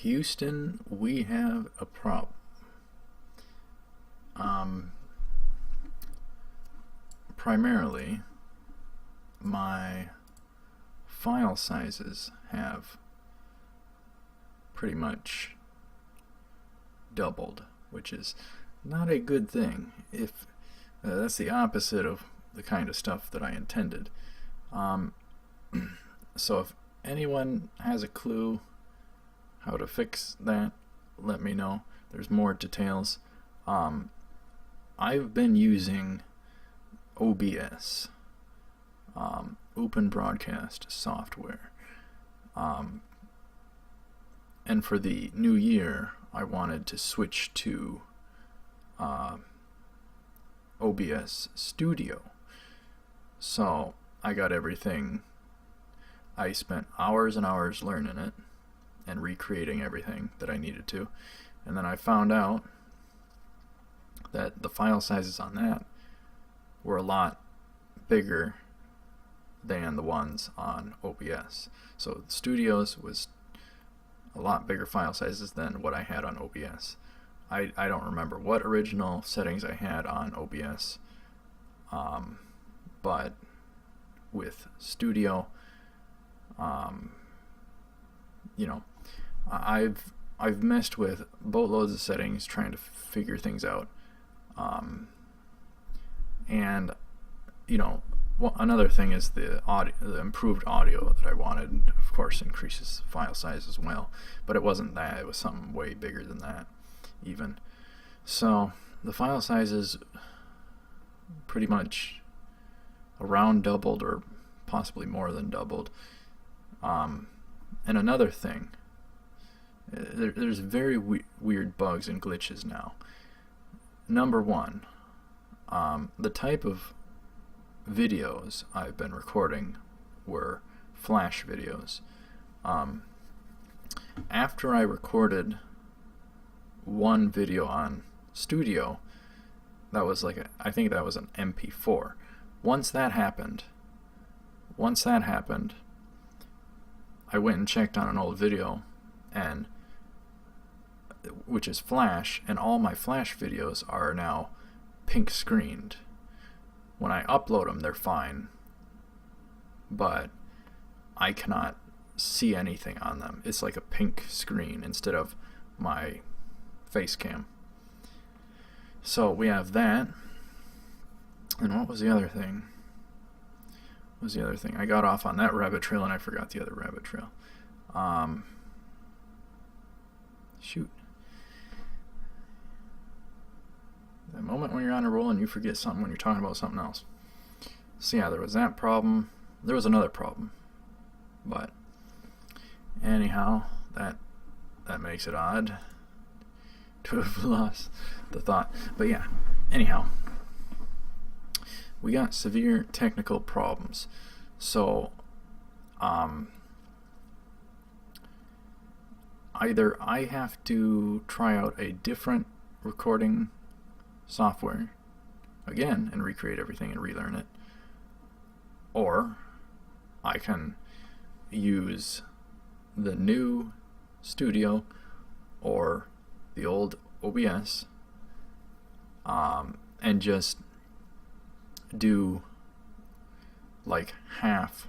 Houston, we have a problem. Primarily, my file sizes have pretty much doubled, which is not a good thing. If that's the opposite of the kind of stuff that I intended. So if anyone has a clue how to fix that, let me know. There's more details. I've been using OBS, Open Broadcast Software, and for the new year I wanted to switch to OBS Studio. So I got everything. I spent hours and hours learning it and recreating everything that I needed to, and then I found out that the file sizes on that were a lot bigger than the ones on OBS. So Studios was a lot bigger file sizes than what I had on OBS. I don't remember what original settings I had on OBS, but with Studio, you know, I've messed with boatloads of settings trying to figure things out, and you know, another thing is the improved audio that I wanted. Of course, increases file size as well, but it wasn't that. It was something way bigger than that, even. So the file sizes pretty much around doubled, or possibly more than doubled. And another thing, there's very weird bugs and glitches now. Number one, the type of videos I've been recording were flash videos. After I recorded one video on Studio, that was like I think that was an MP4. Once that happened, I went and checked on an old video, and which is flash, and all my flash videos are now pink screened. When I upload them, they're fine, but I cannot see anything on them. It's like a pink screen instead of my face cam. So we have that. And what was the other thing? I got off on that rabbit trail and I forgot the other rabbit trail. Shoot. That moment when you're on a roll and you forget something when you're talking about something else. So yeah, there was that problem. There was another problem. But anyhow, that makes it odd to have lost the thought. But yeah, anyhow, we got severe technical problems. So either I have to try out a different recording software again and recreate everything and relearn it, or I can use the new Studio or the old OBS, and just do like half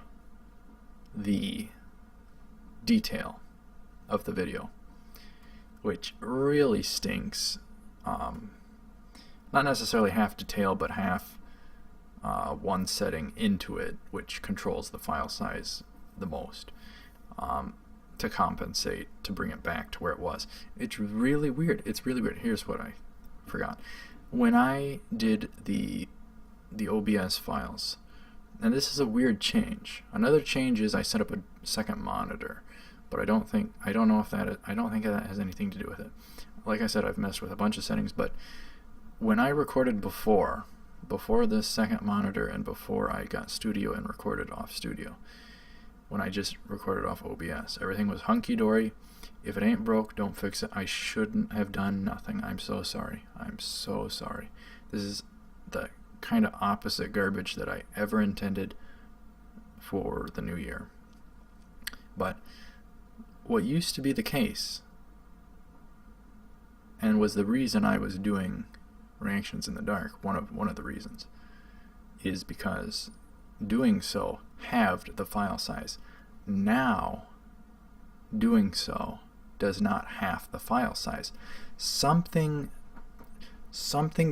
the detail of the video, which really stinks. Not necessarily half detail, but half one setting into it, which controls the file size the most, to compensate, to bring it back to where it was. It's really weird. Here's what I forgot. When I did the OBS files, and this is a weird change. Another change is I set up a second monitor, but I don't think that has anything to do with it. Like I said, I've messed with a bunch of settings, but when I recorded before this second monitor and before I got Studio and recorded off Studio, when I just recorded off OBS, everything was hunky-dory. If it ain't broke, don't fix it. I shouldn't have done nothing. I'm so sorry. I'm so sorry. This is the kind of opposite garbage that I ever intended for the new year. But what used to be the case and was the reason I was doing reactions in the dark. One of the reasons is because doing so halved the file size. Now doing so does not half the file size. Something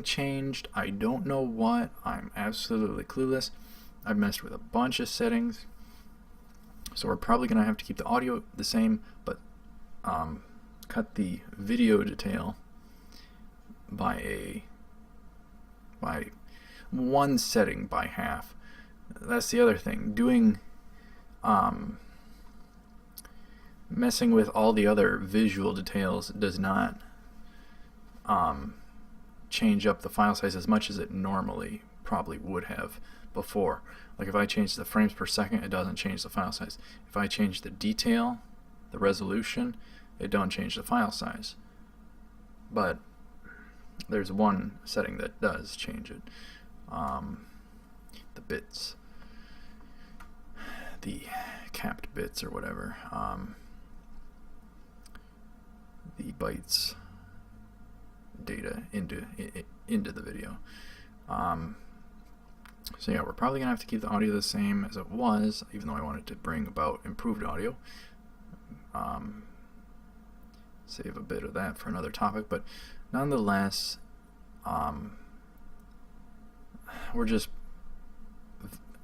changed. I don't know what. I'm absolutely clueless. I've messed with a bunch of settings, so we're probably going to have to keep the audio the same, but cut the video detail by one setting by half. That's the other thing. Doing messing with all the other visual details does not change up the file size as much as it normally probably would have before. Like if I change the frames per second, it doesn't change the file size. If I change the detail, the resolution, it don't change the file size. But there's one setting that does change it. The bits, the capped bits or whatever, the bytes data into the video. So yeah, we're probably gonna have to keep the audio the same as it was, even though I wanted to bring about improved audio. Save a bit of that for another topic, but nonetheless,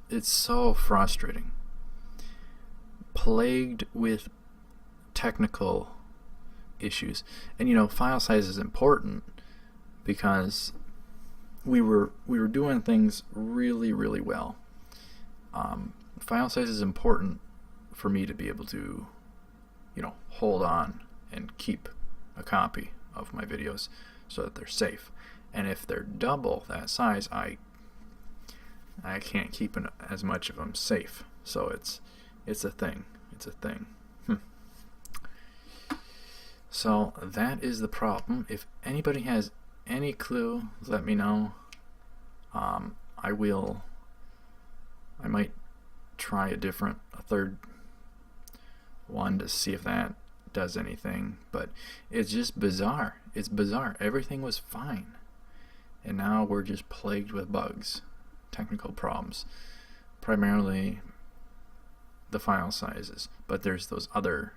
it's so frustrating. Plagued with technical issues. And you know, file size is important because we were doing things really, really well. File size is important for me to be able to, you know, hold on and keep a copy of my videos so that they're safe. And if they're double that size, I can't keep as much of them safe. So it's a thing. It's a thing. So that is the problem. If anybody has any clue, let me know. I might try a third one to see if that does anything, but it's just bizarre. It's bizarre. Everything was fine, and now we're just plagued with bugs, technical problems, primarily the file sizes, but there's those other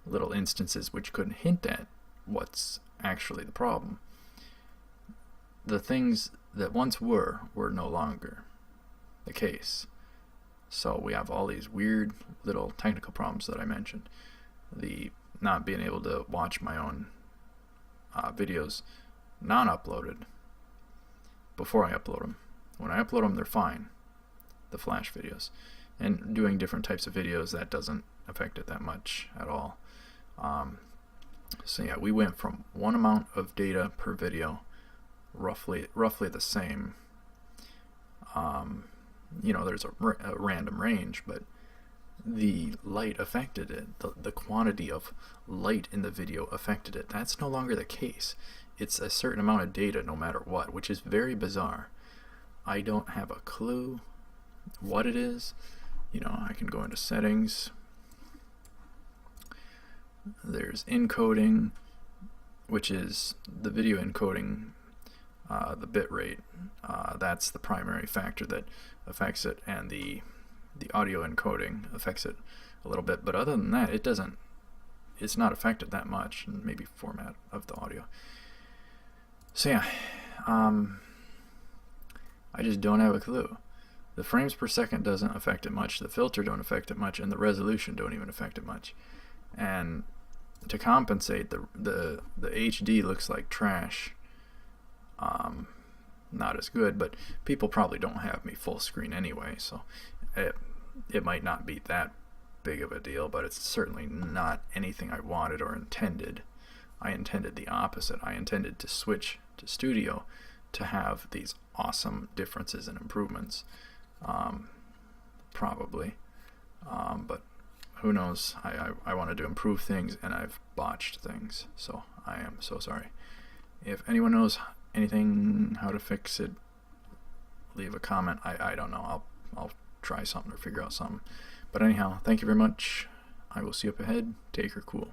little instances which could hint at what's actually the problem. The things that once were no longer the case. So we have all these weird little technical problems that I mentioned. The not being able to watch my own videos non-uploaded before I upload them. When I upload them, they're fine, the Flash videos. And doing different types of videos, that doesn't affect it that much at all. So yeah, we went from one amount of data per video, roughly the same. You know, there's a random range, but the light affected it. The quantity of light in the video affected it. That's no longer the case. It's a certain amount of data no matter what, which is very bizarre. I don't have a clue what it is. You know, I can go into settings. There's encoding, which is the video encoding, the bit rate. That's the primary factor that affects it, and the audio encoding affects it a little bit. But other than that, it's not affected that much, and maybe format of the audio. So yeah, I just don't have a clue. The frames per second doesn't affect it much, the filter don't affect it much, and the resolution don't even affect it much. And to compensate, the HD looks like trash. Not as good, but people probably don't have me full screen anyway, so it might not be that big of a deal, but it's certainly not anything I wanted or intended. I intended the opposite. I intended to switch to Studio to have these awesome differences and improvements. Probably, but who knows. I wanted to improve things, and I've botched things, so I am so sorry. If anyone knows anything how to fix it, leave a comment. I don't know. I'll try something or figure out something. But anyhow, thank you very much. I will see you up ahead. Take her cool.